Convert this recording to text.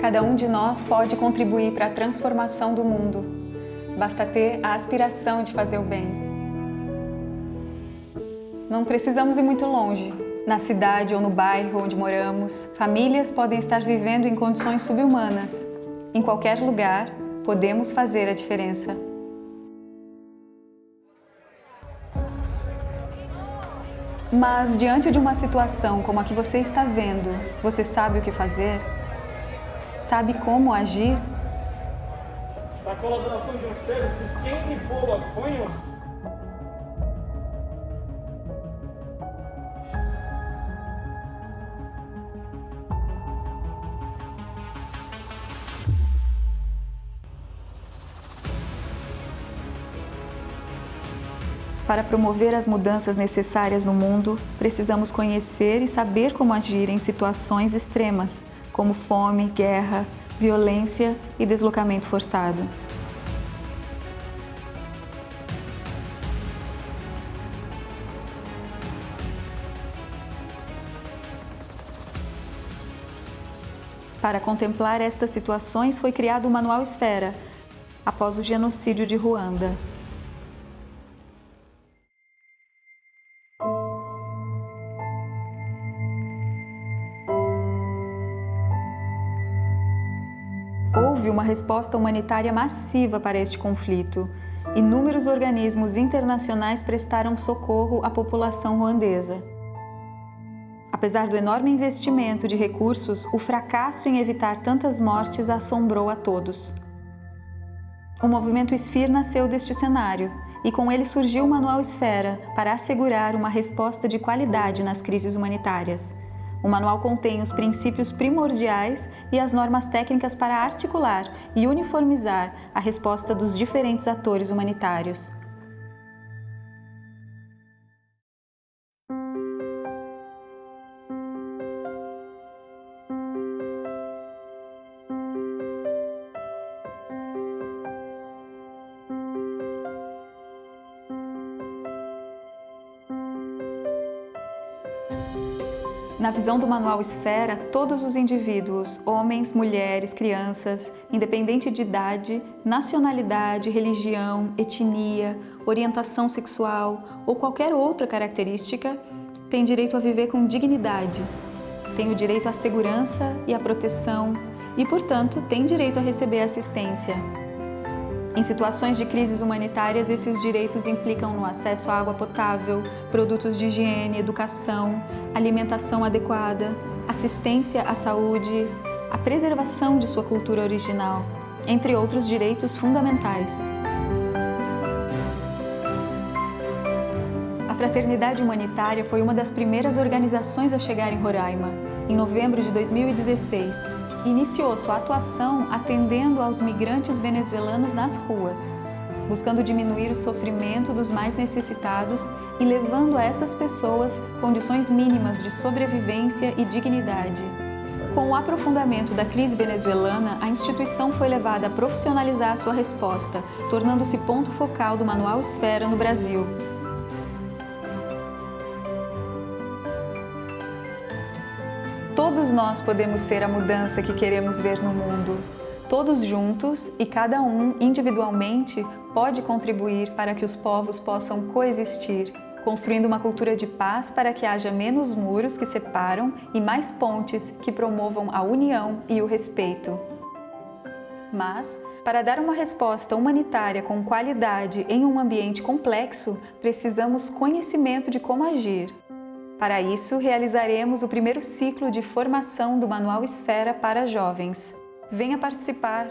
Cada um de nós pode contribuir para a transformação do mundo. Basta ter a aspiração de fazer o bem. Não precisamos ir muito longe. Na cidade ou no bairro onde moramos, famílias podem estar vivendo em condições subhumanas. Em qualquer lugar, podemos fazer a diferença. Mas, diante de uma situação como a que você está vendo, você sabe o que fazer? Sabe como agir? Da colaboração de vocês, quem limpou as punhos? Para promover as mudanças necessárias no mundo, precisamos conhecer e saber como agir em situações extremas, como fome, guerra, violência e deslocamento forçado. Para contemplar estas situações foi criado o Manual Esfera, após o genocídio de Ruanda. Houve uma resposta humanitária massiva para este conflito. Inúmeros organismos internacionais prestaram socorro à população ruandesa. Apesar do enorme investimento de recursos, o fracasso em evitar tantas mortes assombrou a todos. O movimento SFIR nasceu deste cenário, e com ele surgiu o Manual Esfera para assegurar uma resposta de qualidade nas crises humanitárias. O manual contém os princípios primordiais e as normas técnicas para articular e uniformizar a resposta dos diferentes atores humanitários. Na visão do Manual Esfera, todos os indivíduos, homens, mulheres, crianças, independente de idade, nacionalidade, religião, etnia, orientação sexual ou qualquer outra característica, têm direito a viver com dignidade, têm o direito à segurança e à proteção e, portanto, têm direito a receber assistência. Em situações de crises humanitárias, esses direitos implicam no acesso à água potável, produtos de higiene, educação, alimentação adequada, assistência à saúde, a preservação de sua cultura original, entre outros direitos fundamentais. A Fraternidade Humanitária foi uma das primeiras organizações a chegar em Roraima, em novembro de 2016. Iniciou sua atuação atendendo aos migrantes venezuelanos nas ruas, buscando diminuir o sofrimento dos mais necessitados e levando a essas pessoas condições mínimas de sobrevivência e dignidade. Com o aprofundamento da crise venezuelana, a instituição foi levada a profissionalizar sua resposta, tornando-se ponto focal do Manual Esfera no Brasil. Todos nós podemos ser a mudança que queremos ver no mundo. Todos juntos e cada um individualmente pode contribuir para que os povos possam coexistir, construindo uma cultura de paz para que haja menos muros que separam e mais pontes que promovam a união e o respeito. Mas, para dar uma resposta humanitária com qualidade em um ambiente complexo, precisamos conhecimento de como agir. Para isso, realizaremos o primeiro ciclo de formação do Manual Esfera para jovens. Venha participar!